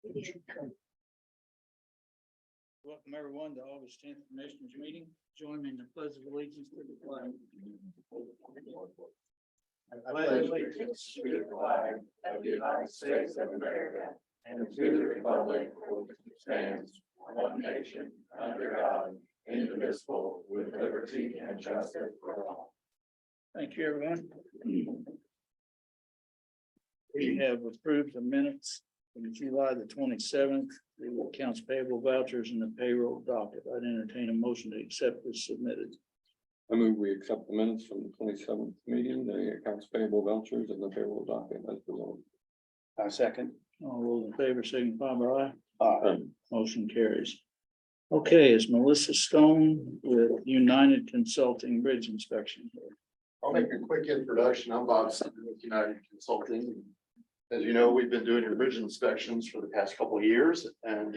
Welcome everyone to August 10th Commissioners Meeting. Join me in the pledge of allegiance to the flag. I pledge allegiance to the flag of the United States of America and to the republic for which it stands, one nation, under God, indivisible, with liberty and justice for all. Thank you, everyone. We have approved the minutes from July the 27th, the accounts payable vouchers and the payroll docket. I'd entertain a motion to accept as submitted. I move we accept the minutes from the 27th meeting, the accounts payable vouchers and the payroll docket as presented. I second. All those in favor signify by aye. Aye. Motion carries. Okay, is Melissa Stone with United Consulting Bridge Inspection here. I'll make a quick introduction. I'm Bob Sutton with United Consulting. As you know, we've been doing your bridge inspections for the past couple of years, and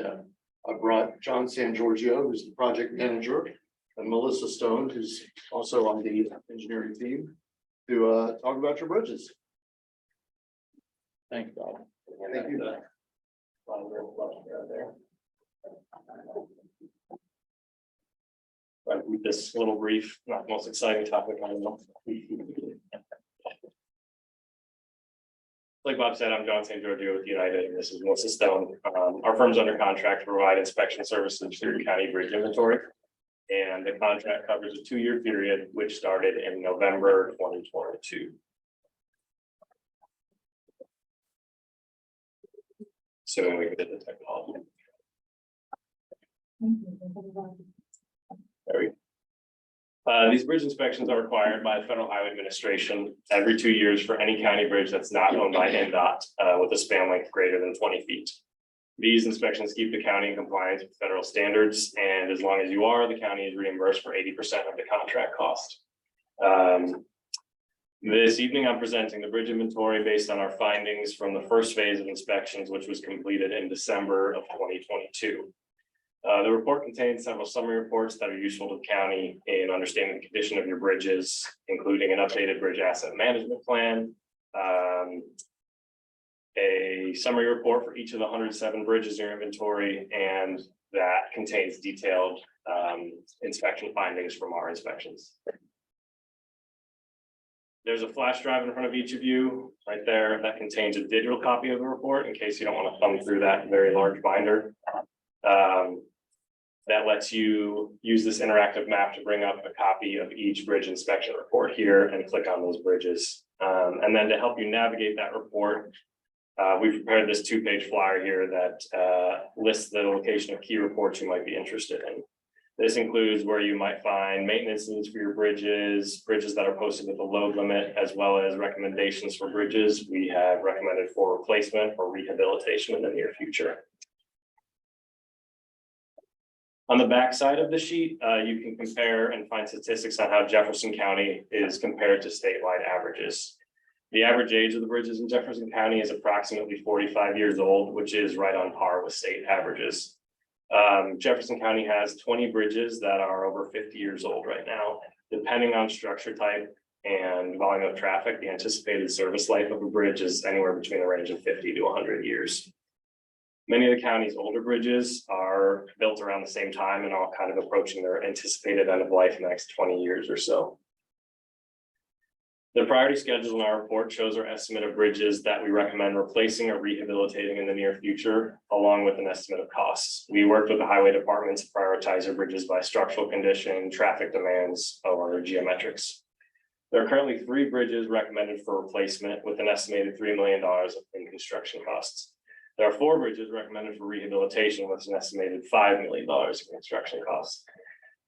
I brought John San Giorgio, who's the project manager, and Melissa Stone, who's also on the engineering team, to talk about your bridges. Thank you, Bob. Thank you. Right, with this little brief, not the most exciting topic I know. Like Bob said, I'm John San Giorgio with United, and this is Melissa Stone. Our firm's under contract to provide inspection services through county bridge inventory. And the contract covers a 2-year period, which started in November 2022. So we did the technology. There we go. These bridge inspections are required by the Federal Highway Administration every 2 years for any county bridge that's not owned by NDOT with a span length greater than 20 feet. These inspections keep the county in compliance with federal standards, and as long as you are, the county is reimbursed for 80% of the contract cost. This evening, I'm presenting the bridge inventory based on our findings from the first phase of inspections, which was completed in December of 2022. The report contains several summary reports that are useful to the county in understanding the condition of your bridges, including an updated bridge asset management plan, a summary report for each of the 107 bridges in your inventory, and that contains detailed inspection findings from our inspections. There's a flash drive in front of each of you right there that contains a digital copy of the report in case you don't want to thumb through that very large binder. That lets you use this interactive map to bring up a copy of each bridge inspection report here and click on those bridges. And then to help you navigate that report, we've prepared this 2-page flyer here that lists the location of key reports you might be interested in. This includes where you might find maintenance needs for your bridges, bridges that are posted with a load limit, as well as recommendations for bridges we have recommended for replacement or rehabilitation in the near future. On the back side of the sheet, you can compare and find statistics on how Jefferson County is compared to statewide averages. The average age of the bridges in Jefferson County is approximately 45 years old, which is right on par with state averages. Jefferson County has 20 bridges that are over 50 years old right now. Depending on structure type and volume of traffic, the anticipated service life of a bridge is anywhere between the range of 50 to 100 years. Many of the county's older bridges are built around the same time and all kind of approaching their anticipated end of life in the next 20 years or so. The priority schedule in our report shows our estimate of bridges that we recommend replacing or rehabilitating in the near future, along with an estimate of costs. We worked with the highway department to prioritize our bridges by structural condition, traffic demands, or geometrics. There are currently 3 bridges recommended for replacement with an estimated $3 million in construction costs. There are 4 bridges recommended for rehabilitation with an estimated $5 million in construction costs.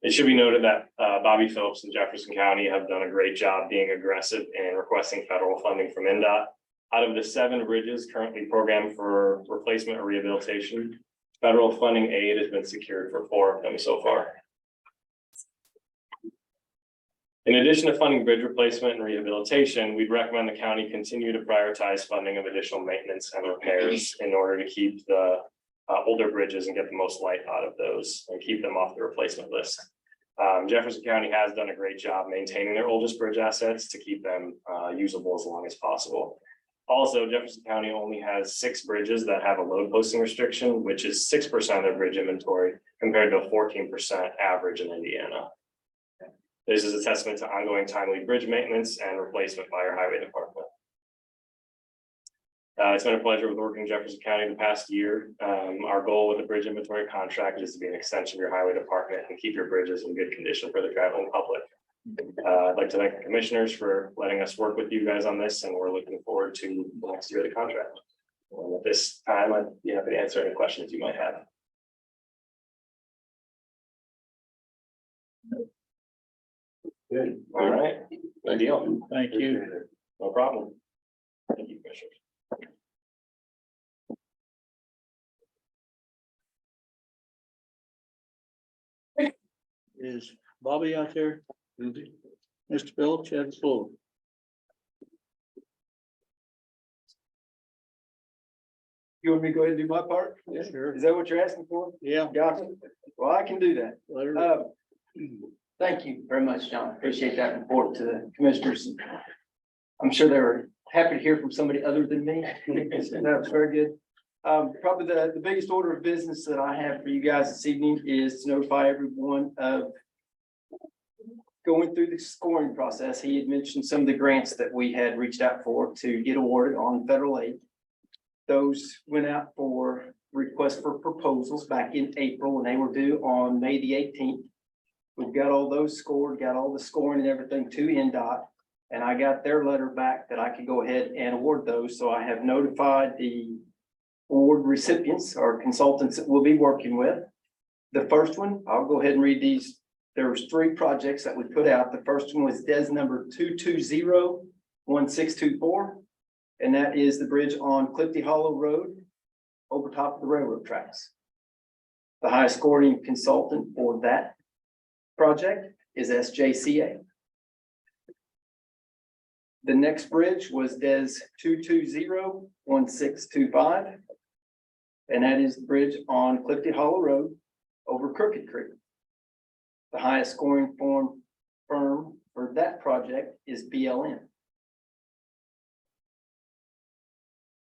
It should be noted that Bobby Phillips and Jefferson County have done a great job being aggressive in requesting federal funding from NDOT. Out of the 7 bridges currently programmed for replacement or rehabilitation, federal funding aid has been secured for 4 of them so far. In addition to funding bridge replacement and rehabilitation, we'd recommend the county continue to prioritize funding of additional maintenance and repairs in order to keep the older bridges and get the most life out of those and keep them off the replacement list. Jefferson County has done a great job maintaining their oldest bridge assets to keep them usable as long as possible. Also, Jefferson County only has 6 bridges that have a load posting restriction, which is 6% of their bridge inventory compared to a 14% average in Indiana. This is a testament to ongoing timely bridge maintenance and replacement by our highway department. It's been a pleasure with working in Jefferson County the past year. Our goal with the bridge inventory contract is to be an extension of your highway department and keep your bridges in good condition for the traveling public. I'd like to thank the commissioners for letting us work with you guys on this, and we're looking forward to the next year of the contract. And at this time, I'd be happy to answer any questions you might have. Good. All right, good deal. Thank you. No problem. Thank you, commissioners. Is Bobby out there? Mr. Phillips, you have the floor. You want me to go ahead and do my part? Sure. Is that what you're asking for? Yeah. Gotcha. Well, I can do that. let her- Thank you very much, John. Appreciate that report to the commissioners. I'm sure they were happy to hear from somebody other than me. That was very good. Probably the biggest order of business that I have for you guys this evening is to notify everyone of going through the scoring process. He had mentioned some of the grants that we had reached out for to get awarded on federal aid. Those went out for requests for proposals back in April, and they were due on May the 18th. We've got all those scored, got all the scoring and everything to NDOT, and I got their letter back that I could go ahead and award those. So I have notified the award recipients or consultants that we'll be working with. The first one, I'll go ahead and read these. There was 3 projects that we put out. The first one was DES number 220-1624. And that is the bridge on Clifty Hollow Road over top of the railroad tracks. The highest scoring consultant for that project is SJCA. The next bridge was DES 220-1625. And that is the bridge on Clifty Hollow Road over Crooked Creek. The highest scoring firm for that project is BLM.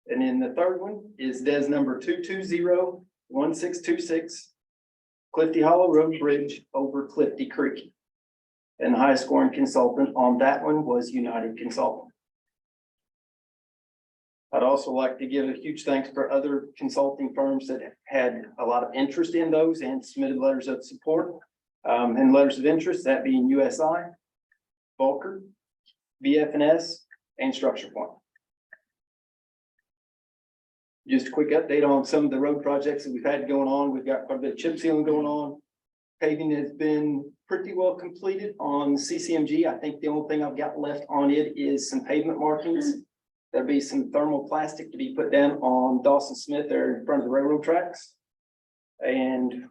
And then the third one is DES number 220-1626, Clifty Hollow Road Bridge over Clifty Creek. And the highest scoring consultant on that one was United Consultant. I'd also like to give a huge thanks for other consulting firms that had a lot of interest in those and submitted letters of support. And letters of interest, that being USI, Volker, BF&S, and Structure Point. Just a quick update on some of the road projects that we've had going on. We've got quite a bit of chip sealing going on. Paving has been pretty well completed on CCMG. I think the only thing I've got left on it is some pavement markings. There'll be some thermoplastic to be put down on Dawson Smith there in front of the railroad tracks. And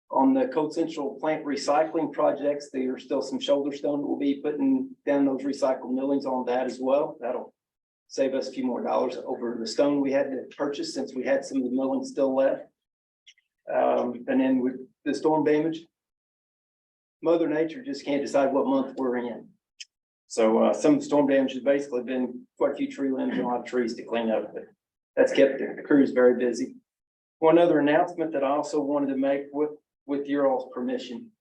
on the Code Central plant recycling projects, there are still some shoulder stone that we'll be putting down those recycled millings on that as well. That'll save us a few more dollars over the stone we had to purchase since we had some of the milling still left. And then with the storm damage, Mother Nature just can't decide what month we're in. So some of the storm damage has basically been quite a few tree limbs and a lot of trees to clean up, but that's kept the crews very busy. One other announcement that I also wanted to make with your all's permission,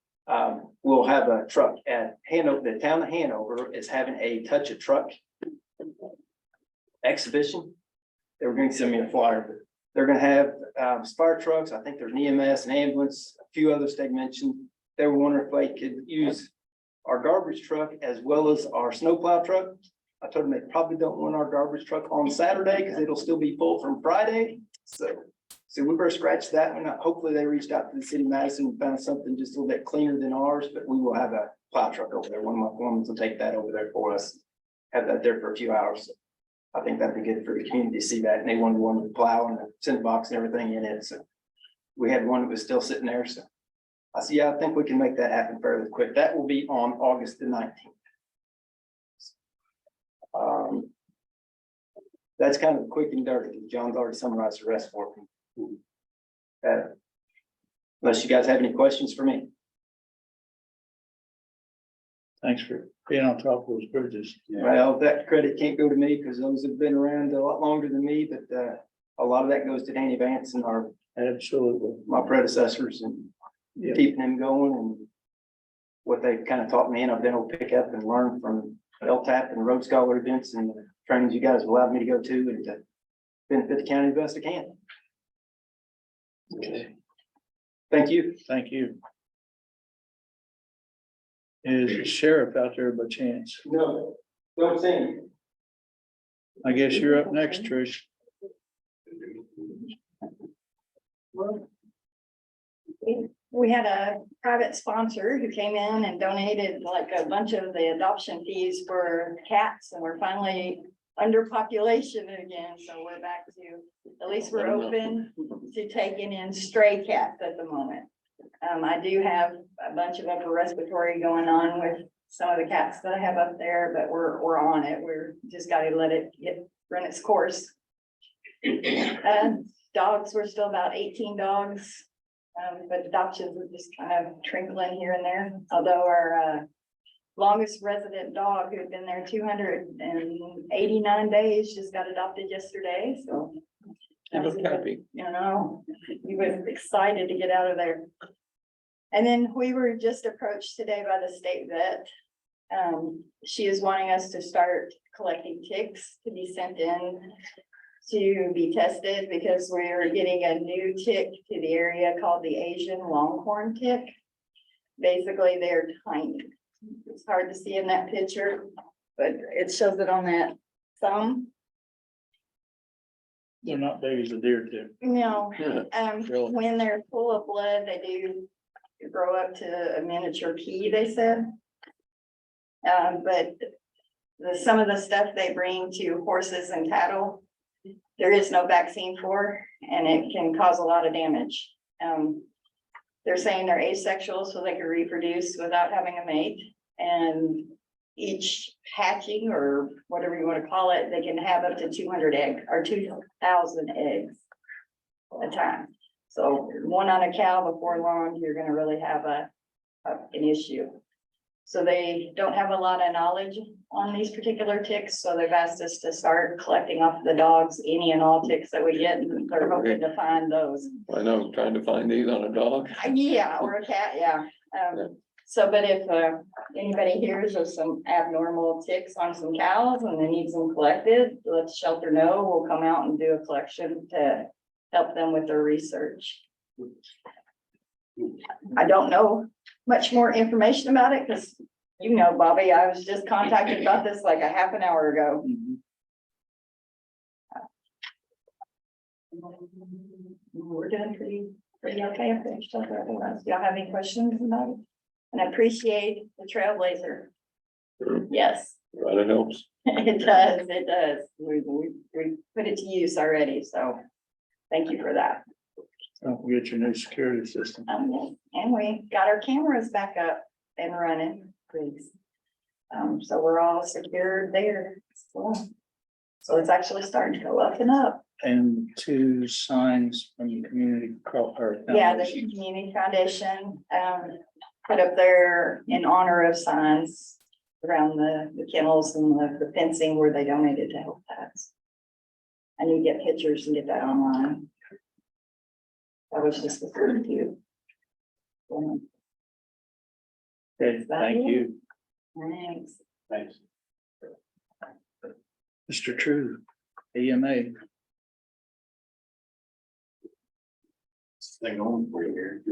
we'll have a truck at Hanover. The town of Hanover is having a Touch a Truck exhibition. They were going to send me a flyer, but they're going to have fire trucks. I think there's an EMS, an ambulance, a few others they mentioned. They were wondering if they could use our garbage truck as well as our snowplow truck. I told them they probably don't want our garbage truck on Saturday because it'll still be full from Friday. So we better scratch that one. Hopefully they reached out to the city of Madison and found something just a little bit cleaner than ours, but we will have a plow truck over there. One of my foremen will take that over there for us. Have that there for a few hours. I think that'd be good for the community to see that. And they wanted one with the plow and the cinder box and everything in it. So we had one that was still sitting there. So I see, I think we can make that happen fairly quick. That will be on August the 19th. That's kind of quick and dirty. John's already summarized the rest for me. Unless you guys have any questions for me. Thanks for being on top of those bridges. Well, that credit can't go to me because those have been around a lot longer than me, but a lot of that goes to Danny Vance and Absolutely. my predecessors and Yeah. keeping them going and what they've kind of taught me, and I've been able to pick up and learn from LTAP and Road Scholar events and the trainings you guys have allowed me to go to and to benefit the county the best I can. Okay, Thank you. thank you. Is the sheriff out there by chance? No, don't sing. I guess you're up next, Trish. We had a private sponsor who came in and donated like a bunch of the adoption fees for cats, and we're finally under population again, so we're back to, at least we're open to taking in stray cats at the moment. I do have a bunch of upper respiratory going on with some of the cats that I have up there, but we're on it. We're just gotta let it run its course. Dogs, we're still about 18 dogs. But adoptions are just kind of trickling here and there, although our longest resident dog who had been there 289 days just got adopted yesterday, so. He looked happy. You know, he was excited to get out of there. And then we were just approached today by the state vet. She is wanting us to start collecting ticks to be sent in to be tested because we're getting a new tick to the area called the Asian longhorn tick. Basically, they're tiny. It's hard to see in that picture, but it shows it on that thumb. They're not big as a deer too. No, Really? when they're full of blood, they do grow up to a miniature pea, they said. But some of the stuff they bring to horses and cattle, there is no vaccine for, and it can cause a lot of damage. They're saying they're asexual, so they can reproduce without having a mate. And each hatching or whatever you want to call it, they can have up to 200 eggs or 2,000 eggs at a time. So one on a cow before long, you're going to really have an issue. So they don't have a lot of knowledge on these particular ticks, so they've asked us to start collecting off the dogs, any and all ticks that we get, and they're hoping to find those. I know, trying to find these on a dog. Yeah, or a cat, yeah. So, but if anybody hears of some abnormal ticks on some cows and they need them collected, let the shelter know. We'll come out and do a collection to help them with their research. I don't know much more information about it because, you know, Bobby, I was just contacted about this like a half an hour ago. We're doing pretty okay. I finished up otherwise. Do y'all have any questions about it? And I appreciate the trailblazer. Yes, Right, it helps. it does. It does. We put it to use already. So thank you for that. Don't forget your new security system. And we got our cameras back up and running, please. So we're all secured there. So it's actually starting to go up and up. And 2 signs from the community. Yeah, the community foundation, put up there in honor of signs around the kennels and the fencing where they donated to Health Pets. I need to get pictures and get that online. I was just referring to you. Okay, thank you. Thanks. Thanks. Mr. True, EMA. Thing on for you here.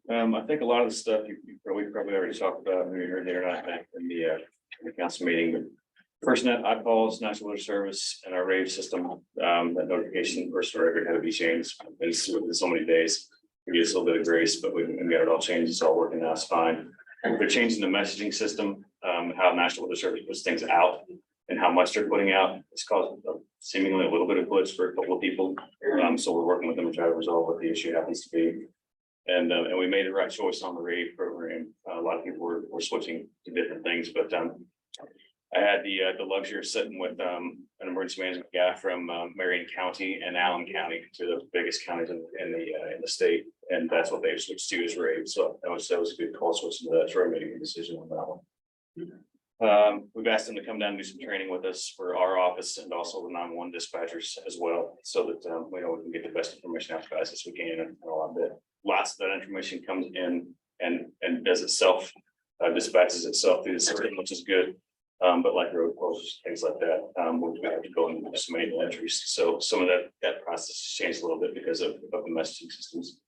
I think a lot of the stuff we probably already talked about, maybe you're there not in the council meeting, but FirstNet, iPaws, National Weather Service, and our rave system, that notification first record had to be changed. It's within so many days. We get a little bit of grace, but we got it all changed. It's all working now. It's fine. They're changing the messaging system, how National Weather Service puts things out and how much they're putting out. It's caused seemingly a little bit of glitch for a couple of people. So we're working with them to try to resolve what the issue happens to be. And we made the right choice on the rave program. A lot of people were switching to different things, but I had the luxury of sitting with an emergency management guy from Marion County and Allen County, two of the biggest counties in the state, and that's what they switched to is rave. So that was a good call switching to that. Troy made a good decision on that one. We've asked them to come down and do some training with us for our office and also the 911 dispatchers as well, so that we know we can get the best information out to guys as we can and a lot of it. Lots of that information comes in and does itself, dispatches itself through the system, which is good. But like road closures, things like that, we have to go and do some manual entries. So some of that process has changed a little bit because of the messaging systems.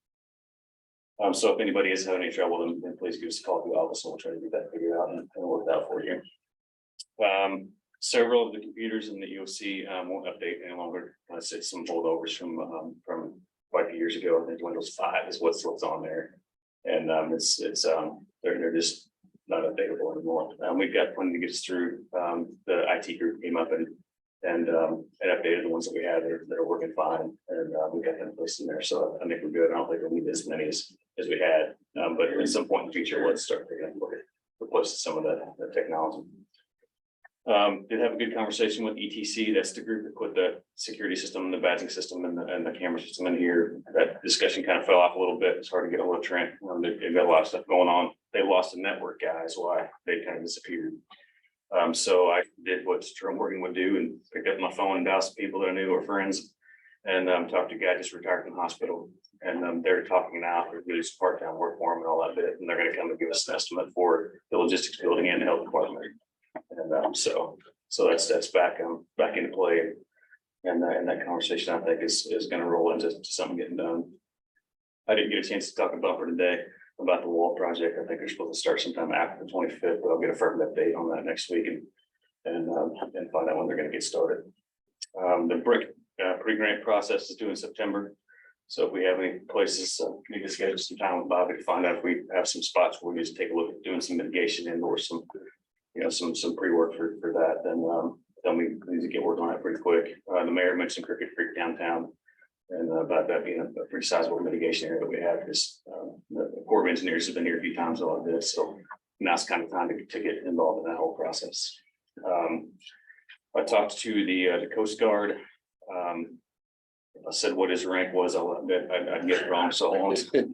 So if anybody is having any trouble, then please give us a call to the office and we'll try to get that figured out and work it out for you. Several of the computers in the EOC won't update any longer. I said some holdovers from quite a few years ago. I think Windows 5 is what's on there, and they're just not updatable anymore. We've got plenty to get us through. The IT group came up and updated the ones that we had that are working fine, and we got them placed in there. So I think we're good. I don't think we'll need as many as we had, but at some point in the future, let's start taking a look at replacing some of that technology. Did have a good conversation with ETC. That's the group that put the security system, the badging system, and the camera system in here. That discussion kind of fell off a little bit. It's hard to get a hold of Trent. They've got a lot of stuff going on. They lost a network guy, is why they kind of disappeared. So I did what Jerome Morgan would do and picked up my phone and dialed some people that I knew were friends, and talked to a guy just retired from the hospital. And they're talking now for doing some part-time work for them and all that bit. And they're going to come and give us an estimate for the logistics building and the health department. And so that's back into play, and that conversation I think is going to roll into something getting done. I didn't get a chance to talk to Bumper today about the wall project. I think they're supposed to start sometime after the 25th, but I'll get a firm update on that next week and find out when they're going to get started. The brick pre-grant process is due in September. So if we have any places, need to schedule some time with Bobby to find out if we have some spots where we just take a look at doing some mitigation and or some pre-work for that, then we need to get working on it pretty quick. The mayor mentioned Cricket Creek downtown, and about that being a pretty sizable mitigation area that we have, because the Corps of Engineers have been here a few times about this, so now's kind of time to get involved in that whole process. I talked to the Coast Guard. I said what his rank was. I'd get it wrong so long. But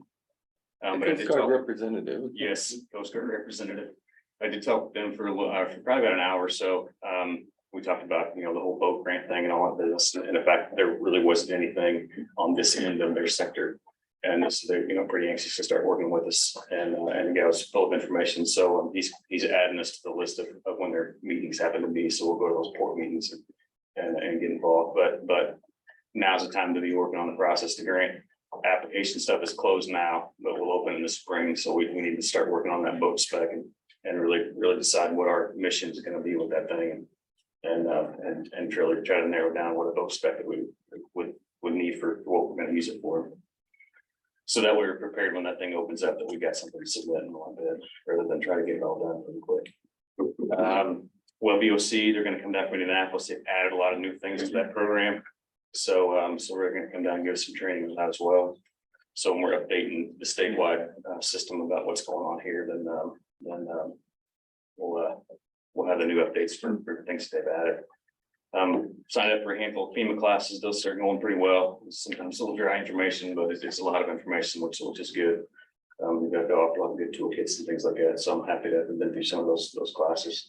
I did talk, representative. yes, Coast Guard representative. I did talk to them for probably about an hour or so. We talked about, the whole boat grant thing and all of this. And in fact, there really wasn't anything on this end of their sector. And so they're, pretty anxious to start working with us, and the guy was full of information. So he's adding us to the list of when their meetings happen to be. So we'll go to those port meetings and get involved. But now's the time to be working on the process. The grant application stuff is closed now, but we'll open in the spring. So we need to start working on that boat spec and really decide what our mission is going to be with that thing, and really try to narrow down what a boat spec that we would need for what we're going to use it for. So that we're prepared when that thing opens up, that we got something to submit and on bid, rather than try to get it all done pretty quick. Well, VOC, they're going to come down from Indianapolis. They've added a lot of new things to that program. So we're going to come down and give us some training on that as well. So when we're updating the statewide system about what's going on here, then we'll have the new updates for things they've added. Signed up for a handful of FEMA classes. Those are going pretty well. Sometimes a little dry information, but it's a lot of information, which is good. We've got to go off a lot of good toolkits and things like that. So I'm happy to have been through some of those classes.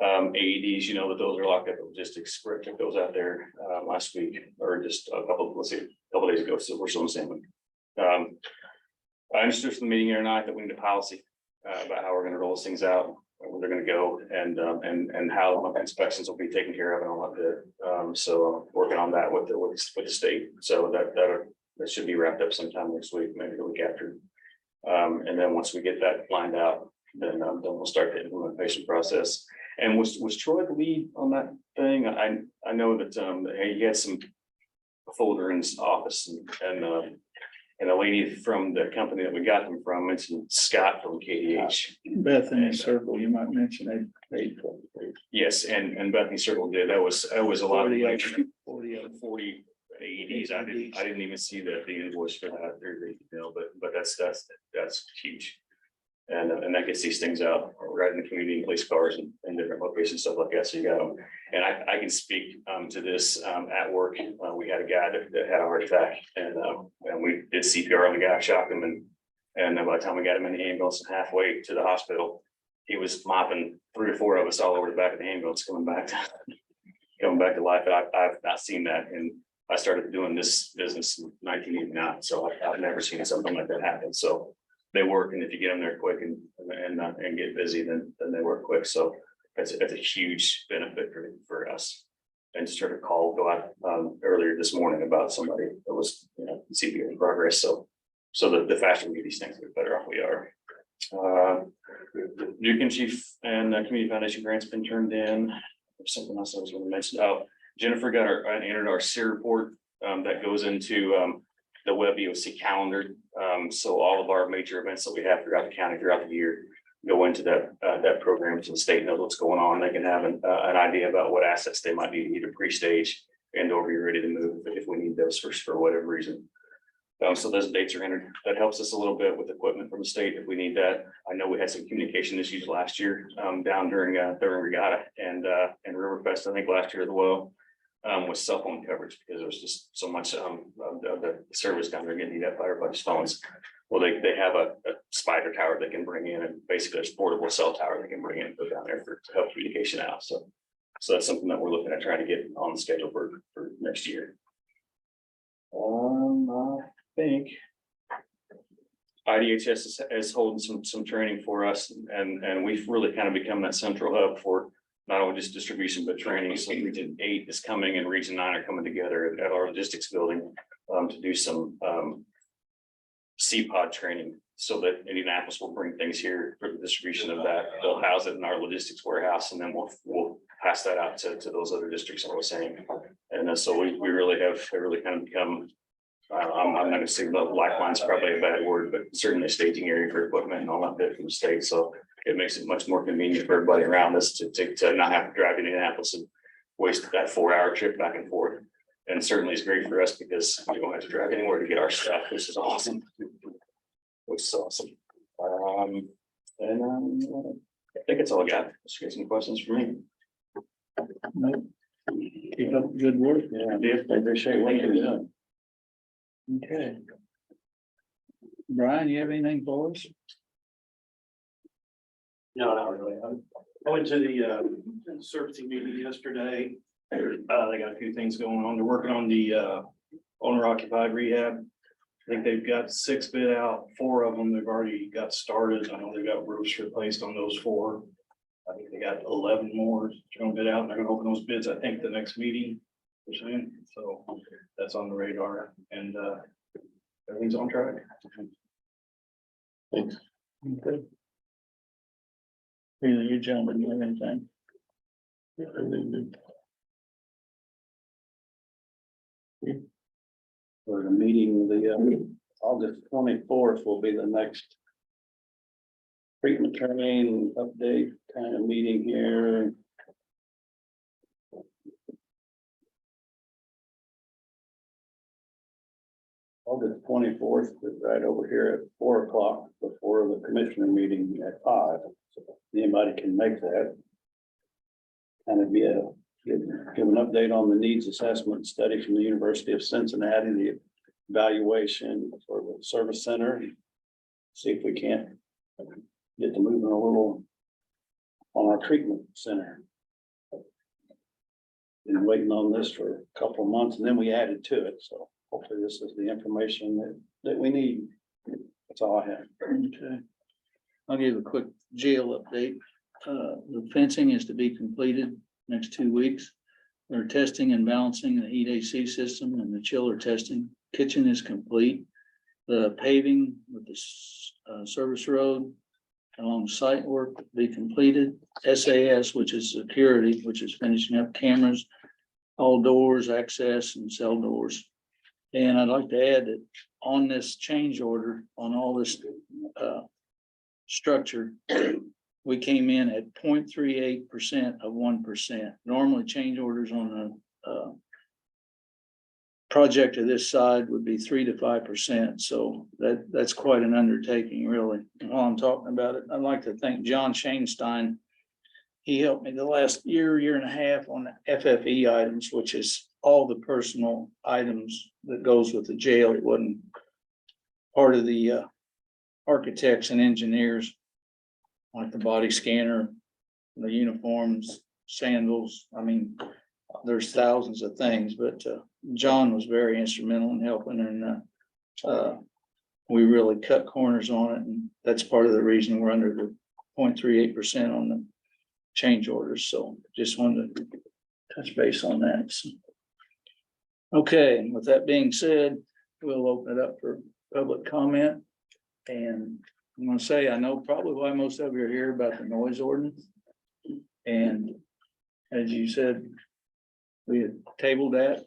AEDs, that those are locked up at logistics. Rick took those out there last week, or just a couple days ago. So we're still in the same one. I introduced the meeting here tonight that we need a policy about how we're going to roll these things out, where they're going to go, and how inspections will be taken care of and all that. So working on that with the state. So that should be wrapped up sometime next week, maybe the week after. And then once we get that lined out, then we'll start the implementation process. And was Troy the lead on that thing? I know that he had some folder in his office, and the lady from the company that we got them from mentioned Scott from KDH. Bethany Circle, you might mention they paid for it. Yes, and Bethany Circle did. That was a lot of 40 AEDs. I didn't even see the invoice for that there, but that's huge. And that gets these things out right in the community, police cars and different locations, stuff like that. So you got them. And I can speak to this at work. We had a guy that had a heart attack, and we did CPR on the guy, shocked him, and by the time we got him in the ambulance and halfway to the hospital, he was mopping 3 or 4 of us all over the back of the ambulance coming back to life. And I've not seen that. And I started doing this business in 1989. So I've never seen something like that happen. So they work. And if you get them there quick and get busy, then they work quick. So it's a huge benefit for us. And just heard a call go out earlier this morning about somebody that was, CPR in progress. So the faster we get these things, the better off we are. Duke Chief and Community Foundation grants been turned in. There's something else I was going to mention. Oh, Jennifer entered our SEER report that goes into the web EOC calendar. So all of our major events that we have throughout the county throughout the year go into that program, so the state knows what's going on. They can have an idea about what assets they might need to pre-stage and or be ready to move if we need those for whatever reason. So those dates are entered. That helps us a little bit with equipment from the state if we need that. I know we had some communication issues last year down during Regatta and Riverfest, I think last year as well, with cell phone coverage because there was just so much of the service down there getting eaten up by everybody's phones. Well, they have a spider tower they can bring in, and basically a portable cell tower they can bring in and put down there to help communication out. So that's something that we're looking at trying to get on the schedule for next year. I think IDHS is holding some training for us, and we've really kind of become that central hub for not only just distribution but training. So Region 8 is coming, and Region 9 are coming together at our logistics building to do some CPOD training, so that Indianapolis will bring things here for the distribution of that. They'll house it in our logistics warehouse, and then we'll pass that out to those other districts I was saying. And so we really have kind of become, I'm not going to say the lifeline's probably a bad word, but certainly a staging area for equipment and all that bit from the state. So it makes it much more convenient for everybody around us to not have to drive to Indianapolis and waste that 4-hour trip back and forth. And certainly it's great for us because we don't have to drive anywhere to get our stuff, which is awesome. Which is awesome. I think it's all I got. Just get some questions for me. Nope. Keep up the good work. Yeah, I appreciate what you're doing. Okay. Brian, you have anything for us? No, not really. I went to the servicing meeting yesterday. They got a few things going on. They're working on the owner occupied rehab. I think they've got 6 bid out. 4 of them they've already got started. I know they've got roofs replaced on those 4. I think they got 11 more to bid out, and they're gonna open those bids, I think, the next meeting or soon. So that's on the radar, and everything's on track. Thanks. Okay. Either you gentlemen have anything? For the meeting, the August 24th will be the next treatment training update kind of meeting here. August 24th is right over here at 4 o'clock before the commissioner meeting at 5. So anybody can make that. Kind of give an update on the needs assessment study from the University of Cincinnati, the evaluation for the service center. See if we can't get to moving a little on our treatment center. Been waiting on this for a couple of months, and then we added to it. So hopefully this is the information that we need. That's all I have. Okay. I'll give a quick jail update. The fencing is to be completed next 2 weeks. They're testing and balancing the heat AC system and the chiller testing. Kitchen is complete. The paving with the service road along site work will be completed. SAS, which is security, which is finishing up cameras, all doors, access and cell doors. And I'd like to add that on this change order, on all this structure, we came in at 0.38% of 1%. Normally change orders on a project of this side would be 3 to 5%. So that's quite an undertaking, really. And while I'm talking about it, I'd like to thank John Shainstein. He helped me the last year and a half on the FFE items, which is all the personal items that goes with the jail. It wasn't part of the architects and engineers. like the body scanner, the uniforms, sandals. I mean, there's thousands of things, but John was very instrumental in helping, and we really cut corners on it, and that's part of the reason we're under the 0.38% on the change orders. So just wanted to touch base on that. So, okay, with that being said, we'll open it up for public comment. And I'm gonna say, I know probably why most of you are here about the noise ordinance. And as you said, we had tabled that,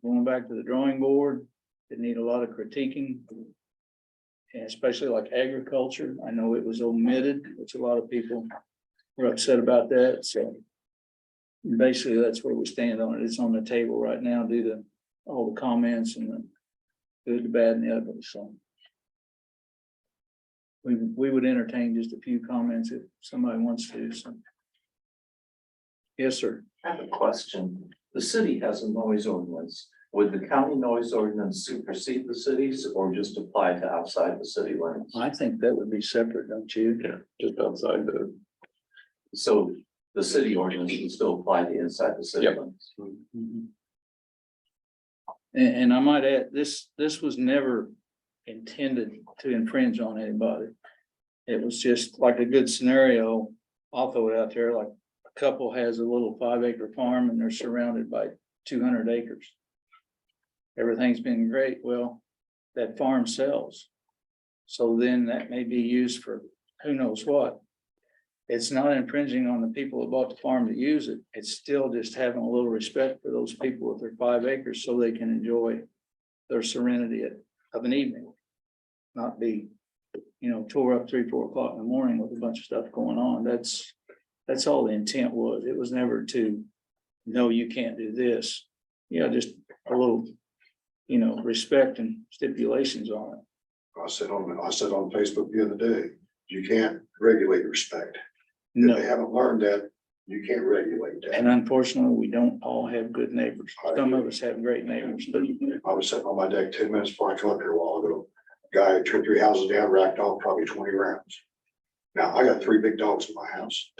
going back to the drawing board. It need a lot of critiquing. And especially like agriculture, I know it was omitted, which a lot of people were upset about that, so. Basically, that's where we stand on it. It's on the table right now due to all the comments and the good, the bad, and the ugly, so. We would entertain just a few comments if somebody wants to, so. Yes, sir. I have a question. The city has a noise ordinance. Would the county noise ordinance supersede the cities or just apply to outside the city limits? I think that would be separate, don't you? Yeah, just outside the. So the city ordinance would still apply to inside the city Yep. limits? Mhm. And I might add, this was never intended to infringe on anybody. It was just like a good scenario. I'll throw it out there, like a couple has a little 5-acre farm and they're surrounded by 200 acres. Everything's been great. Well, that farm sells. So then that may be used for who knows what. It's not infringing on the people that bought the farm to use it. It's still just having a little respect for those people with their 5 acres so they can enjoy their serenity of an evening. Not be, tore up 3, 4 o'clock in the morning with a bunch of stuff going on. That's all the intent was. It was never to, no, you can't do this. Just a little, respect and stipulations on it. I said on Facebook the other day, you can't regulate respect. If No. they haven't learned that, you can't regulate that. And unfortunately, we don't all have good neighbors. Some of us have great neighbors, but I was sitting on my deck 10 minutes before I come up here a while ago. Guy 2 or 3 houses down, racked off probably 20 rounds. Now, I got 3 big dogs in my house.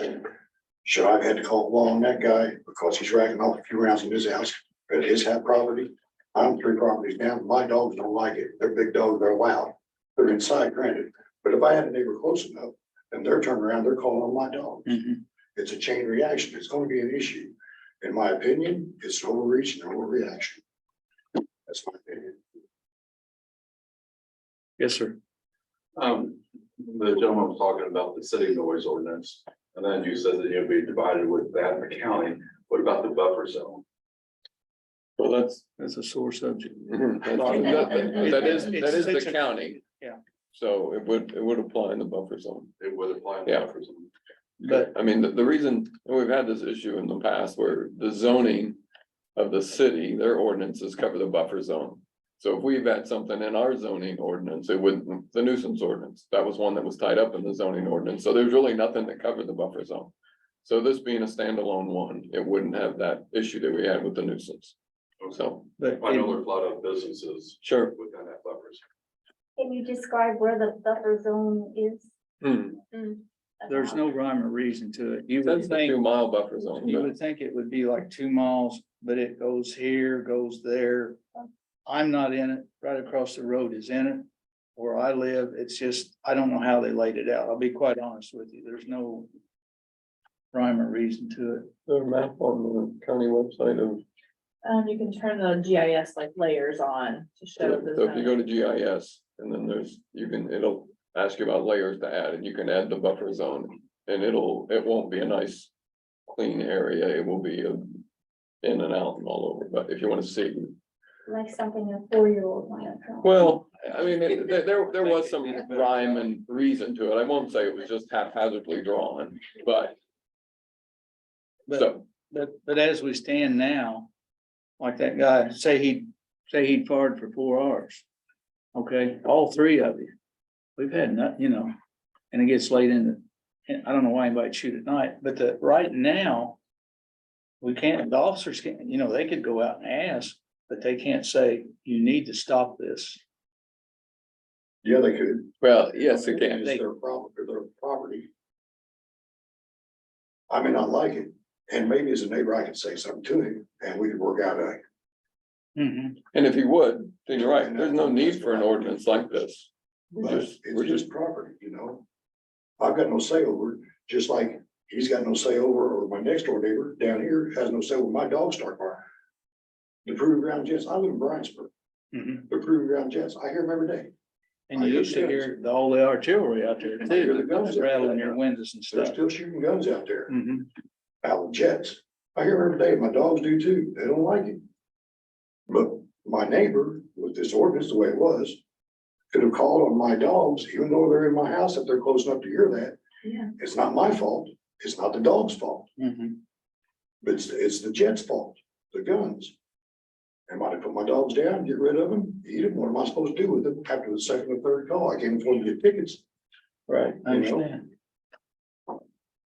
Should I have had to call law on that guy because he's racking off a few rounds in his house at his property? I'm 3 properties down. My dogs don't like it. They're big dogs. They're loud. They're inside, granted. But if I had a neighbor close enough and they're turning around, they're calling on my dogs. It's a chain reaction. It's going to be an issue. In my opinion, it's an overreach and overreaction. That's my opinion. yes, sir. The gentleman was talking about the city noise ordinance, and then you said that you'll be divided with that in the county. What about the buffer zone? Well, That's a sore subject. that is the It's- county. Yeah. So it would apply in the buffer zone. It would apply in the Yeah. buffer zone. But I mean, the reason, and we've had this issue in the past where the zoning of the city, their ordinances cover the buffer zone. So if we've had something in our zoning ordinance, it wouldn't, the nuisance ordinance, that was one that was tied up in the zoning ordinance. So there's really nothing that covered the buffer zone. So this being a standalone one, it wouldn't have that issue that we had with the nuisance. So, but I know there's a lot of businesses sure. within that buffer zone. Can you describe where the buffer zone is? there's no rhyme or reason to it. You would That's the think, 2-mile buffer zone. you but- would think it would be like 2 miles, but it goes here, goes there. I'm not in it. Right across the road is in it. Where I live, it's just, I don't know how they laid it out. I'll be quite honest with you. There's no rhyme or reason to it. There's a map on the county website of, You can turn the GIS like layers on to show the so if you zone. go to GIS and then it'll ask you about layers to add, and you can add the buffer zone. And it won't be a nice clean area. It will be in and out and all over. But if you want to see, Like something a 4-year-old might have drawn. well, I mean, there was some rhyme and reason to it. I won't say it was just haphazardly drawn, but. So, But as we stand now, like that guy, say he'd farted for 4 hours. Okay, all 3 of you. We've had and it gets late and I don't know why anybody'd shoot at night, but right now. We can't, the officers can't, they could go out and ask, but they can't say, you need to stop this. Yeah, they could. well, yes, it can. It's their problem, their property. I may not like it, and maybe as a neighbor, I could say something to him, and we could work out a. Mhm. And if he would, then you're right, there's no need for an ordinance like this. But Just- it's we're his just- property, you know? I've got no say over it, just like he's got no say over, or my next door neighbor down here has no say over my dog start barking. The proving ground jets, I live in Bryansburg, Mhm. the proving ground jets, I hear them every day. And you used to hear all the artillery out there I hear the too, guns rattling your windows and They're stuff. still shooting guns out there, Mhm. out of jets. I hear them every day, my dogs do too, they don't like it. But my neighbor, with this ordinance the way it was, could have called on my dogs, even though they're in my house, if they're close enough to hear that. Yeah. It's not my fault, it's not the dog's fault, Mhm. but it's the jet's fault, the guns. Am I to put my dogs down, get rid of them, eat them, what am I supposed to do with them after the second or third call? I can't afford to get tickets, Right, I understand.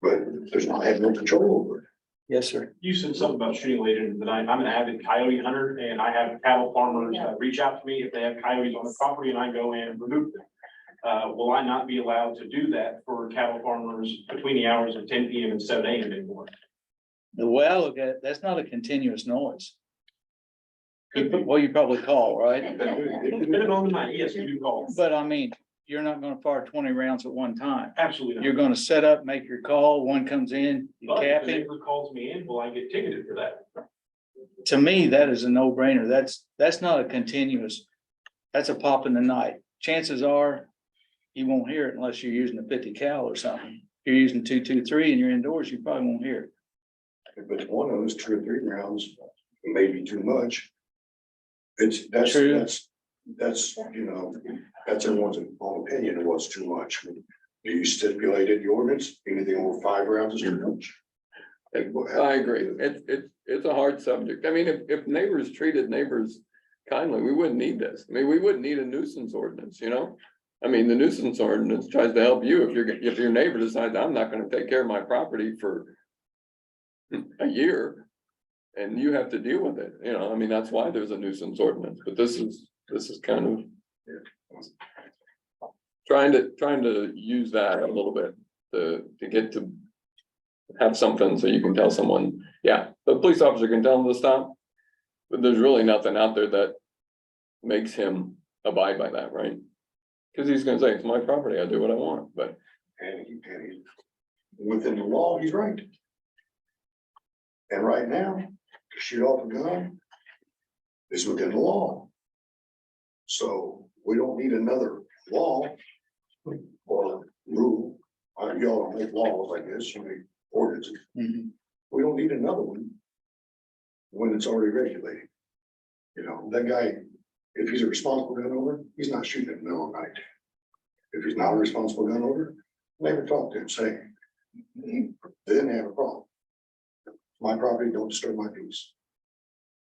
but I have no control over it. Yes, sir. You said something about shooting late into the night. I'm an avid coyote hunter and I have cattle farmers reach out to me if they have coyotes on the property and I go in and remove them. Will I not be allowed to do that for cattle farmers between the hours of 10 PM and 7 AM anymore? The way I look at it, that's not a continuous noise. Well, you probably call, right? Depending on the night, yes, you do call. But I mean, you're not gonna fire 20 rounds at one time. Absolutely not. You're gonna set up, make your call, one comes in, you But if cap the him. neighbor calls me in, will I get ticketed for that? To me, that is a no-brainer. That's not a continuous. That's a pop in the night. Chances are you won't hear it unless you're using a 50 cal or something. If you're using 223 and you're indoors, you probably won't hear it. If it's one of those 2 or 3 rounds, maybe too much. True. That's, you know, that's everyone's own opinion of what's too much. Do you stipulate in the ordinance, anything over 5 rounds is too much? I agree. It's a hard subject. I mean, if neighbors treated neighbors kindly, we wouldn't need this. I mean, we wouldn't need a nuisance ordinance, you know? I mean, the nuisance ordinance tries to help you if your neighbor decides, I'm not gonna take care of my property for a year. And you have to deal with it, you know, I mean, that's why there's a nuisance ordinance, but this is kind of. Trying to use that a little bit to get to. Have something so you can tell someone, yeah, the police officer can tell them to stop. But there's really nothing out there that makes him abide by that, right? Cause he's gonna say, it's my property, I do what I want, but. And within the law, he's right. And right now, to shoot off a gun is within the law. So we don't need another law or rule. Y'all don't make laws like this, you make ordinances. Mhm. We don't need another one when it's already regulated. You know, that guy, if he's a responsible gun owner, he's not shooting in the middle of the night. If he's not a responsible gun owner, never talk to him, say, then have a problem. My property, don't disturb my peace.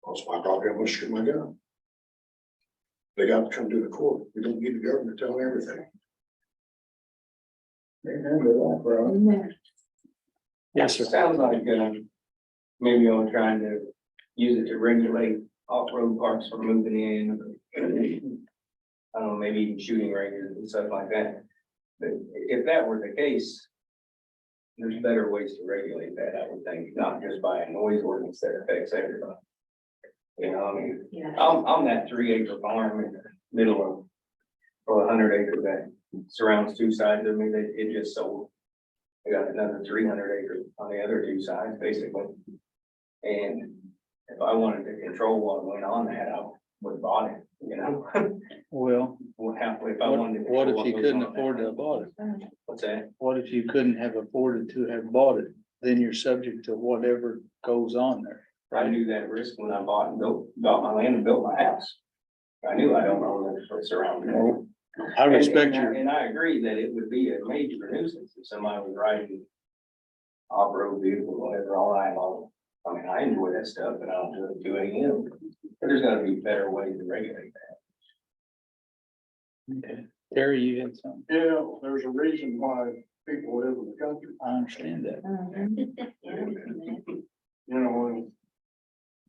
Well, it's my property, I'm gonna shoot my gun. They got to come to the court. We don't need the government telling everything. Yes, sir. Sounds like, maybe I'm trying to use it to regulate off-road parks from moving in. I don't know, maybe even shooting ranges and stuff like that. But if that were the case, there's better ways to regulate that, I would think, not just by a noise ordinance that affects everybody. You know, I mean, Yeah. I'm that 3-acre farm in the middle of, or 100 acres that surrounds 2 sides of me, that it just sold. I got another 300 acres on the other 2 sides, basically. And if I wanted to control what went on that, I would have bought it, you know? Well, If I wanted to. what control if you goes couldn't on afford to that. have bought it? What's that? What if you couldn't have afforded to have bought it? Then you're subject to whatever goes on there. I knew that risk when I bought my land and built my house. I knew I don't own the surrounding. area. I respect And- your, And I agree that it would be a major nuisance if somebody was riding off-road vehicle, whatever, all night long. I mean, I enjoy that stuff, but I don't do it 2 AM. But there's gotta be better ways to regulate that. okay. Terry, you had something. Yeah, there's a reason why people live in the country. I understand that. You know, when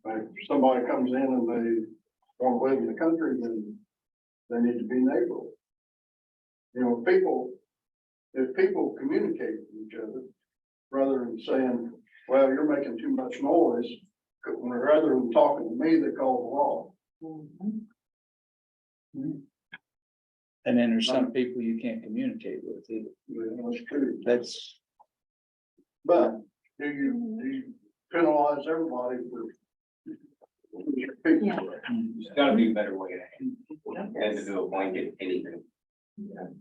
if somebody comes in and they want to live in the country, then they need to be neighborly. You know, if people communicate with each other, rather than saying, well, you're making too much noise. Rather than talking to me, they call the law. And then there's some people you can't communicate with either. That's true. That's, But do you penalize everybody for? Yeah. There's gotta be a better way than to do a blanket anything.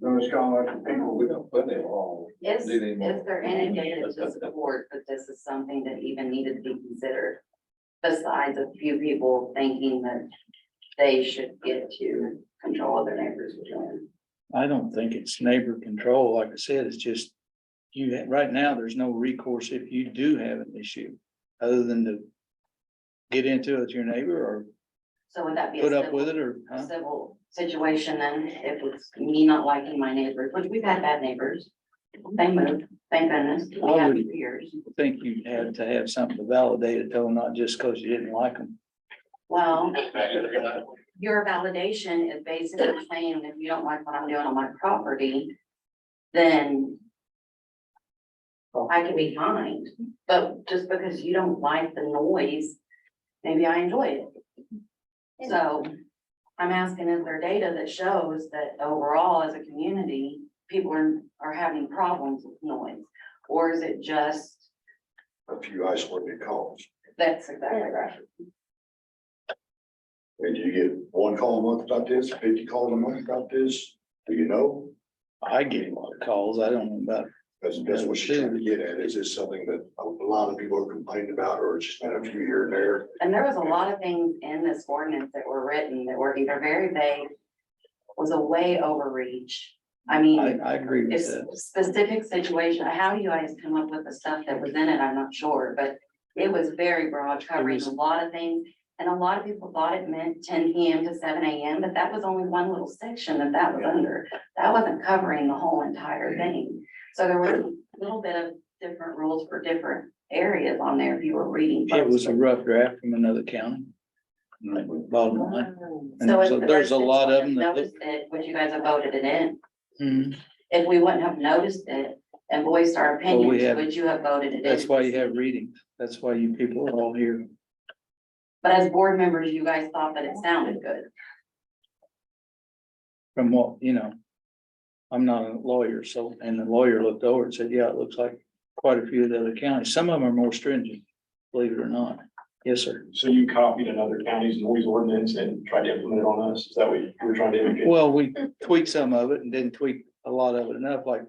No, it's kind of like the people, we don't put it all. Is there any data to support that this is something that even needed to be considered? Besides a few people thinking that they should get to control what their neighbors are doing. I don't think it's neighbor control. Like I said, it's just, right now, there's no recourse if you do have an issue, other than to get into it with your neighbor or So would that be put a up with civil, it or, huh? civil situation then, if it's me not liking my neighbors, which we've had bad neighbors? They moved, thank goodness, we I have would- for years. I think you had to have something to validate it, though, not just because you didn't like them. Well, your validation is basically saying if you don't like what I'm doing on my property, then I can be fined, but just because you don't like the noise, maybe I enjoy it. So I'm asking, is there data that shows that overall as a community, people are having problems with noise? Or is it just, A few isolated calls. that's exactly right? And you get one call a month about this, 50 calls a month about this, do you know? I get a lot of calls. I don't know about, That's what she's trying to get at. Is this something that a lot of people are complaining about, or it's just been a few here and there? And there was a lot of things in this ordinance that were written that were either very vague, was a way overreach. I mean, I agree with it's that. a specific situation. How you guys come up with the stuff that was in it, I'm not sure, but it was very broad, covering a lot of things. And a lot of people thought it meant 10 PM to 7 AM, but that was only one little section that was under. That wasn't covering the whole entire thing. So there were a little bit of different rules for different areas on there if you were reading. It was a rough draft from another county. Like, bottom line. And So if so the there's a residents lot of wouldn't them have that. noticed it, would you guys have voted it in? Mhm. If we wouldn't have noticed it and voiced our Well, we opinions, have- would you have voted it in? That's why you have readings. That's why you people are all here. But as board members, you guys thought that it sounded good. From what, I'm not a lawyer, so, and the lawyer looked over and said, yeah, it looks like quite a few of the other counties. Some of them are more stringent, believe it or not. Yes, sir. So you copied another county's noise ordinance and tried to implement it on us? Is that what you were trying to indicate? Well, we tweaked some of it and didn't tweak a lot of it enough, like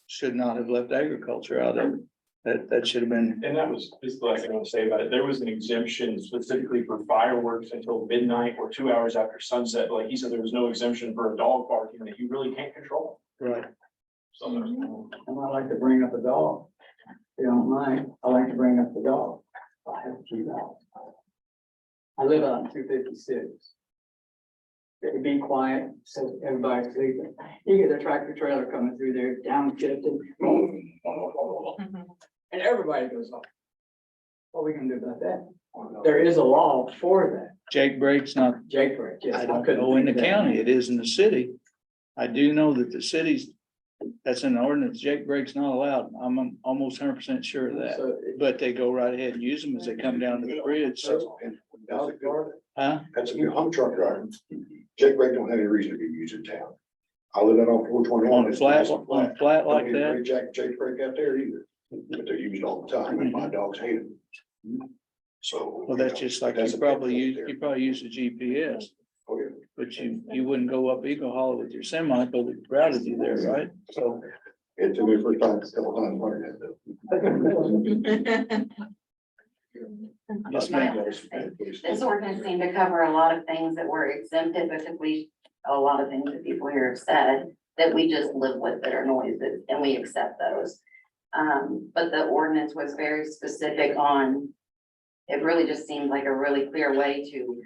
should not have left agriculture out of it. That should have been, And that was, this is the last thing I want to say about it. There was an exemption specifically for fireworks until midnight or 2 hours after sunset. Like he said, there was no exemption for a dog barking that you really can't control. right. So And I like to bring up a dog. If you don't mind, I like to bring up the dog. I have 2 dogs. I live on 256. They be quiet, so everybody's sleeping. You get a tractor trailer coming through there, downshifting. And everybody goes off. What are we gonna do about that? There is a law for that. Jake Break's not, Jake Break, yes. I don't couldn't know in the think of that. county, it is in the city. I do know that the cities, that's an ordinance, Jake Break's not allowed. I'm almost 100% sure of that. So, But they go right ahead and use them as they come down to the bridge, so, That's a good, huh? that's a good home truck driver. Jake Break don't have any reason to be used in town. I live out on 421. On a flat like Don't need a that, great Jake Break out there either, but they're used all the time, and my dogs hate them. So. well, that's just like That's you a probably big use, deal there. you probably use the GPS, Oh, yeah. but you wouldn't go up Eagle Hollow with your semi, but we routed you there, right? So. It took me for time, a couple times learning that. Yes, ma'am. This ordinance seemed to cover a lot of things that were exempted because a lot of things that people here have said that we just live with that are noises and we accept those. But the ordinance was very specific on, it really just seemed like a really clear way to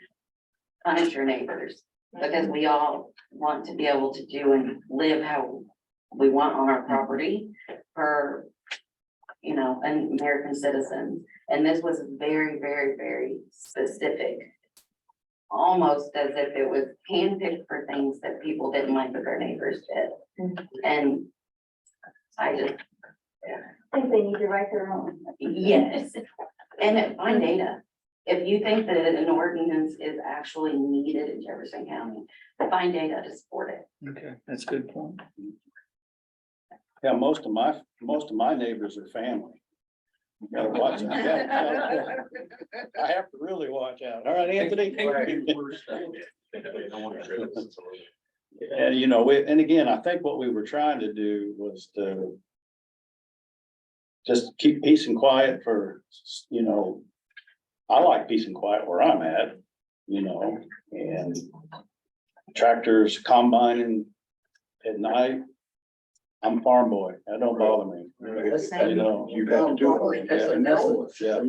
punish your neighbors. Because we all want to be able to do and live how we want on our property for, an American citizen. And this was very, very, very specific. Almost as if it was handpicked for things that people didn't like that their neighbors did. And I just, I think they need to write their own. Yes, and find data. If you think that an ordinance is actually needed in Jefferson County, find data to support it. Okay, that's a good point. Yeah, most of my neighbors are family. Gotta watch out. I have to really watch out. All right, Anthony. And you know, and again, I think what we were trying to do was to just keep peace and quiet for, you know, I like peace and quiet where I'm at, you know, and tractors combining at night. I'm a farm boy. That don't bother me. You know, You got to do it. That's a message. Yeah.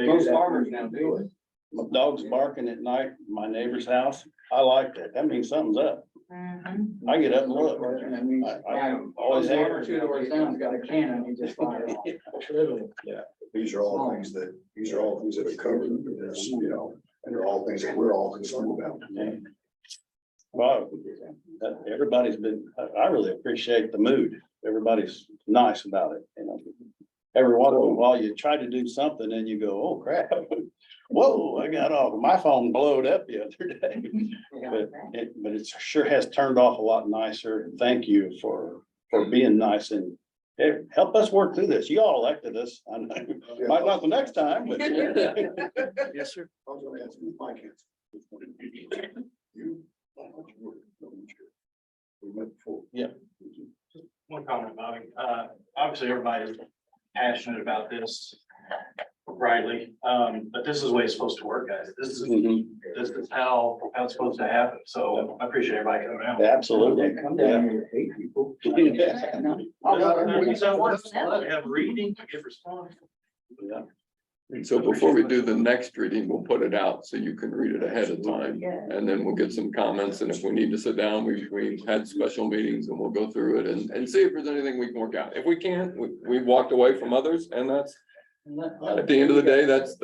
Most farmers now do it. My dog's barking at night, in my neighbor's house. I like that. That means something's up. I get up and look. That means, I always one have. or two doors down, got a cannon, he just fired off. Literally. These are all things that are covered in this, you know, and they're all things that we're all concerned about. Well, everybody's been, I really appreciate the mood. Everybody's nice about it, you know. Every once in a while you try to do something and you go, oh crap. Whoa, I got off. My phone blowed up the other day. But it sure has turned off a lot nicer. Thank you for being nice and hey, help us work through this. You all elected us. I know, might not the next time, but. Yes, sir. I was gonna ask you, my kids. You? We met before. Yeah. One comment, Bobby. Obviously, everybody's passionate about this, rightly, but this is the way it's supposed to work, guys. This is how it's supposed to happen. So I appreciate everybody coming out. Absolutely. Come down here and hate people. Have reading, give response. Yeah. And so before we do the next reading, we'll put it out so you can read it ahead of time. And then we'll get some comments, and if we need to sit down, we've had special meetings and we'll go through it and see if there's anything we can work out. If we can't, we've walked away from others, and that's, at the end of the day, that's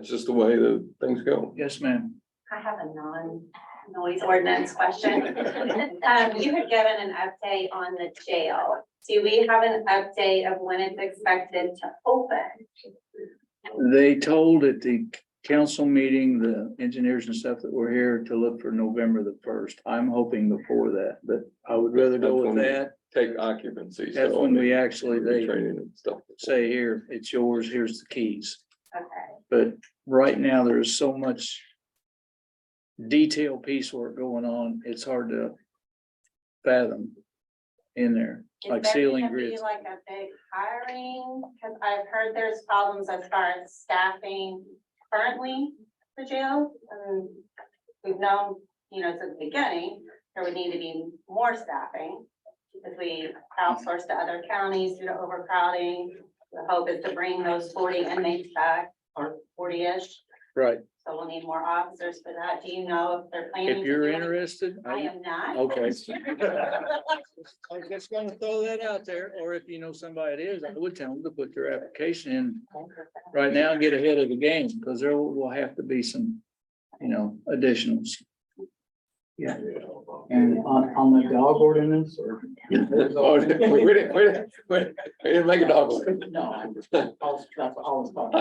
just the way the things go. Yes, ma'am. I have a non-noise ordinance question. You had given an update on the jail. Do we have an update of when it's expected to open? They told at the council meeting, the engineers and stuff that were here to look for November the 1st. I'm hoping before that, but I would rather go with that. Take occupancy. That's when we actually, they Training and stuff. say, here, it's yours, here's the keys. Okay. But right now, there is so much detailed piecework going on, it's hard to fathom in there, like ceiling grids. Is there gonna be like a big hiring? Cause I've heard there's problems as far as staffing currently the jail. And we've known, since the beginning, there would need to be more staffing. Because we outsource to other counties due to overcrowding. The hope is to bring those 40 inmates back, or 40-ish. Right, So we'll need more officers for that. Do you know if they're planning? if you're to do it? interested. I am not. Okay. I'm just gonna throw that out there, or if you know somebody it is, I would tell them to put their application in right now and get ahead of the game, because there will have to be some, additionals. Yeah. And on the dog ordinance or? Oh, we didn't make a dog. No, that's all it's talking.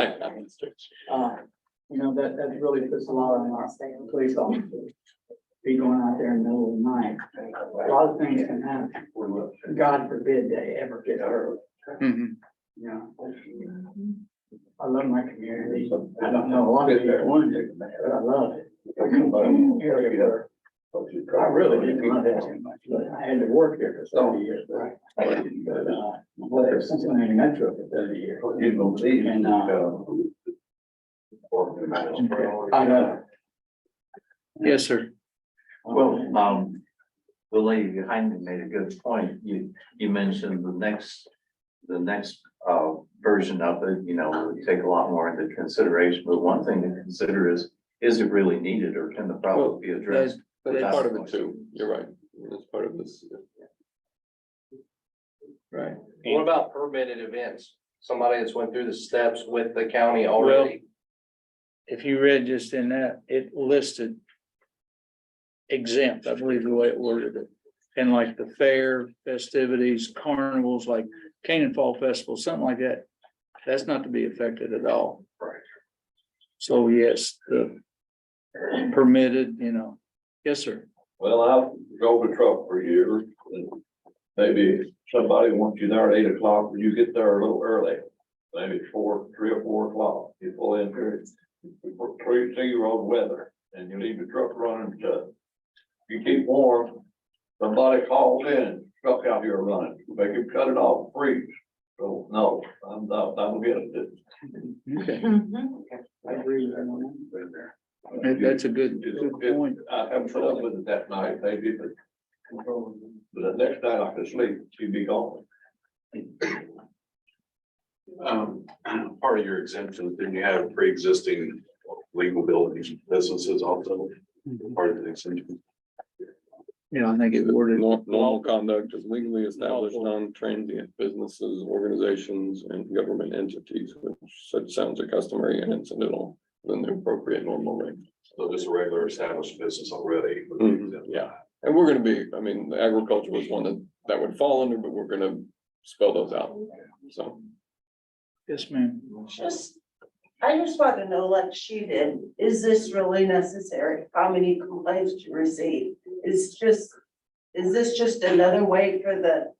That really puts a lot on our police officers. Be going out there in the middle of the night. A lot of things can happen. God forbid they ever get hurt. Mhm. I love my community. I don't know a lot of people want to, but I love it. Area where I really didn't love it too much, but I had to work here for 30 years. Well, there's Cincinnati Metro for 30 years. And, I love it. Yes, sir. Well, the lady behind me made a good point. You mentioned the next version of it, would take a lot more into consideration, but one thing to consider is it really needed, or can the problem be addressed? That's part of it too. You're right. That's part of this. Right. What about permitted events? Somebody that's went through the steps with the county already? If you read just in that, it listed exempt, I believe the way it worded it. And like the fair festivities, carnivals, like Canaan Fall Festival, something like that, that's not to be affected at all. Right. So yes, the permitted, yes, sir. Well, I've drove a truck for years, and maybe somebody wants you there at 8 o'clock, or you get there a little early. Maybe 3 or 4 o'clock, you pull in here, you 3-0 weather, and you leave the truck running to. You keep warm, somebody calls in, truck out here running, make him cut it off, freeze. So, no, I'm not against it. Okay, I agree with that. that's a good point. I haven't put up with it that night, maybe, but the next night I could sleep, she'd be gone. Part of your exemption, then you have pre-existing legal buildings, businesses also, part of the exemption. Yeah, I think it worded. Normal conduct is legally established non-transient businesses, organizations, and government entities, which sounds a customary and incidental than the appropriate normal range. So just a regular established business already. Yeah, and we're gonna be, agriculture was one that would fall under, but we're gonna spell those out, so. Yes, ma'am. I just want to know, like she did, is this really necessary? How many complaints do you receive? Is this just another way for the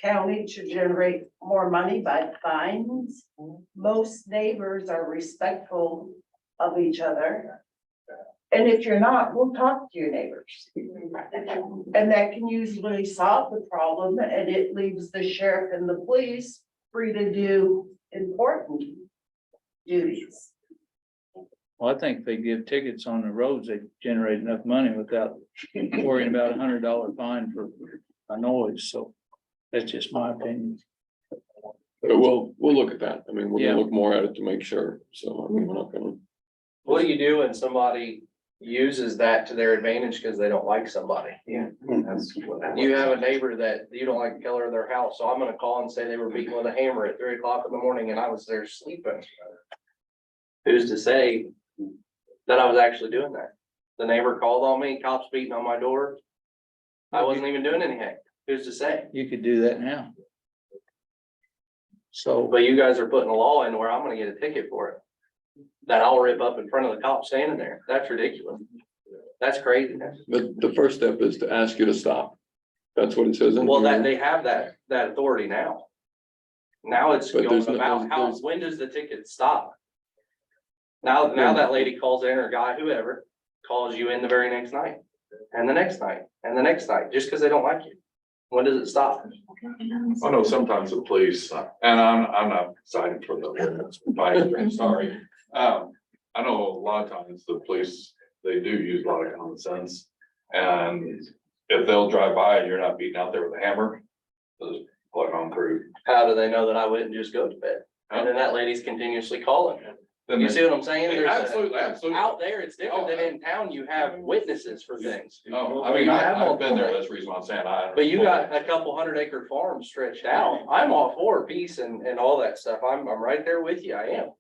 county to generate more money by fines? Most neighbors are respectful of each other. And if you're not, we'll talk to your neighbors. And that can usually solve the problem, and it leaves the sheriff and the police free to do important duties. Well, I think if they give tickets on the roads, they generate enough money without worrying about $100 fine for a noise, so that's just my opinion. But we'll look at that. We're Yeah. gonna look more at it to make sure, so we're not gonna. What do you do when somebody uses that to their advantage because they don't like somebody? Yeah. You have a neighbor that you don't like the color of their house, so I'm gonna call and say they were beaten with a hammer at 3 o'clock in the morning and I was there sleeping. Who's to say that I was actually doing that? The neighbor called on me, cops beating on my door. I wasn't even doing anything. Who's to say? You could do that now. So, But you guys are putting a law in where I'm gonna get a ticket for it. That I'll rip up in front of the cop standing there. That's ridiculous. That's craziness. The first step is to ask you to stop. That's what it says in Well, that here. they have that authority now. Now it's But going there's no- about how, there's- when does the ticket stop? Now that lady calls in, or guy, whoever, calls you in the very next night, and the next night, and the next night, just because they don't like you. When does it stop? I know sometimes the police, and I'm not citing for the, sorry. I know a lot of times the police, they do use a lot of common sense. And if they'll drive by and you're not beating out there with a hammer, just plug on through. How do they know that I wouldn't just go to bed? And then that lady's continuously calling. Then You they- see what I'm saying? There's Absolutely, absolutely. out there, it's different than in town. You have witnesses for things. Oh, I mean, I've been there, that's the reason why I'm saying But you got a couple 100-acre farms stretched out. I'm all for peace and all that stuff. I'm right there with you. I am.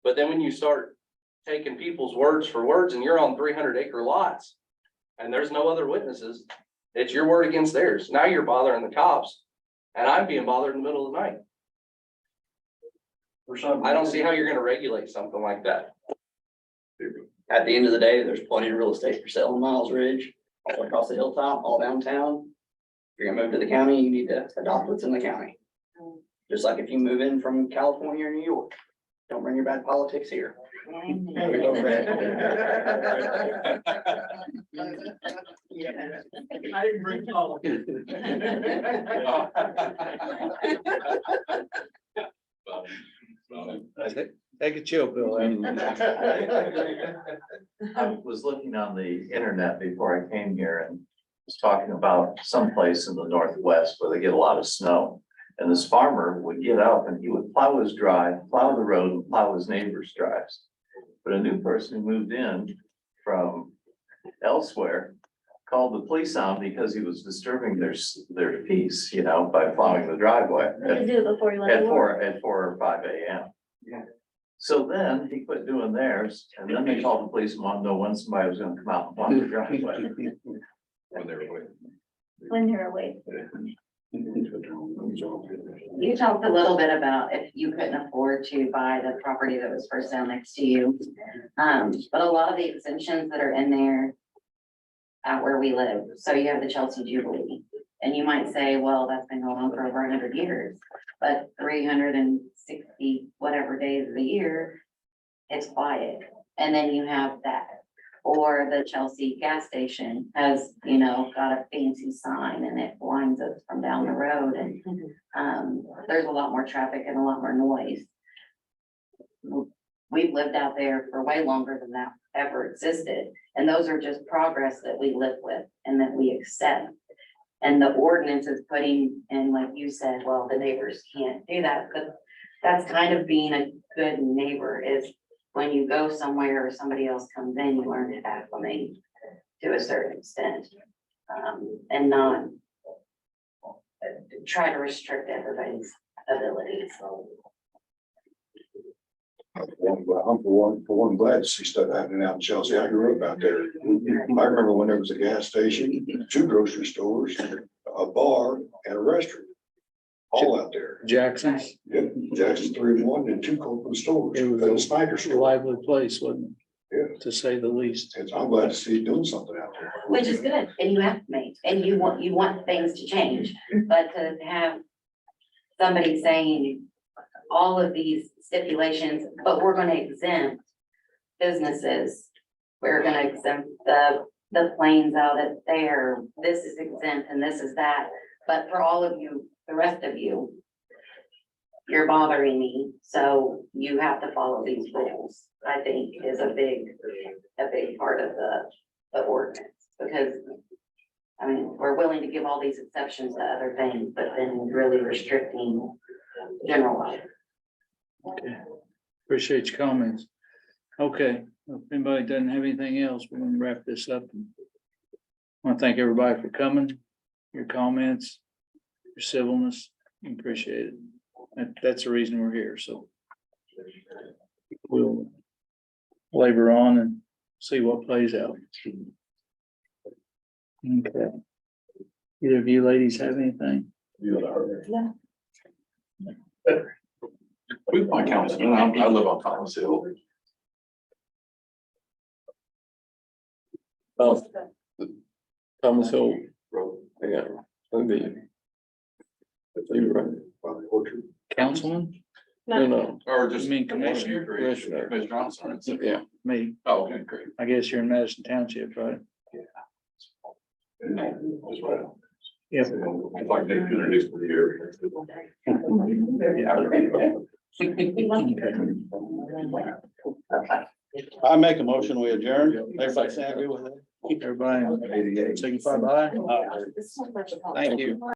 But then when you start taking people's words for words and you're on 300-acre lots and there's no other witnesses, it's your word against theirs. Now you're bothering the cops and I'm being bothered in the middle of the night. I don't see how you're gonna regulate something like that. At the end of the day, there's plenty of real estate for sale in Miles Ridge, all across the hilltop, all downtown. If you're gonna move to the county, you need to adopt what's in the county. Just like if you move in from California or New York, don't bring your bad politics here. I didn't bring politics. take a chill pill. I was looking on the internet before I came here and was talking about someplace in the northwest where they get a lot of snow. And this farmer would get up and he would plow his drive, plow the road and plow his neighbor's drives. But a new person who moved in from elsewhere called the police on because he was disturbing their peace, by plowing the driveway. You can do it before you let At it work. at 4 or 5 a.m. So then he quit doing theirs, and then they called the police and wanted to know when somebody was gonna come out and block the driveway. When they were waiting. when they're away. You talked a little bit about if you couldn't afford to buy the property that was for sale next to you. But a lot of the exemptions that are in there out where we live, so you have the Chelsea Jubilee. And you might say, well, that's been going on for over 100 years, but 360 whatever days of the year, it's quiet. And then you have that. Or the Chelsea gas station has, you know, got a fancy sign and it blinds us from down the road and there's a lot more traffic and a lot more noise. We've lived out there for way longer than that ever existed. And those are just progress that we live with and that we accept. And the ordinance is putting in, like you said, well, the neighbors can't do that, but that's kind of being a good neighbor is when you go somewhere or somebody else comes in, you learn to acclimate to a certain extent. And not try to restrict everybody's abilities. I'm for one glad to see stuff happening out in Chelsea. I grew up out there. I remember when there was a gas station, 2 grocery stores, a bar and a restaurant. All out there. Jackson's, Yep, Jackson's 3 and 1 and 2 Copeland stores. It was And a Snyder a store. lively place, wasn't Yeah. it? To say the least. I'm glad to see you doing something out there. Which is good, and you have to make, and you want things to change, but to have somebody saying all of these stipulations, but we're gonna exempt businesses. We're gonna exempt the planes out at there, this is exempt and this is that, but for all of you, the rest of you, you're bothering me, so you have to follow these rules, I think is a big part of the ordinance, because I mean, we're willing to give all these exceptions to other things, but then really restricting general life. Okay, appreciate your comments. Okay, if anybody doesn't have anything else, we're gonna wrap this up. I want to thank everybody for coming, your comments, your civilness, appreciate it. That's the reason we're here, so. We'll labor on and see what plays out. Okay. Either of you ladies have anything? Yeah. With my councilman, I live on Thomas Hill. Thomas Hill Road, yeah, you're right. Councilman? No, Or You just. mean commissioner? Commissioner. Johnson. yeah, Me, Oh, okay, great. I guess you're in Madison Township, right? That's right. Yep. I'd like to introduce the year. I make a motion, we adjourn. Everybody say I agree with that? Everybody signify by. Thank you.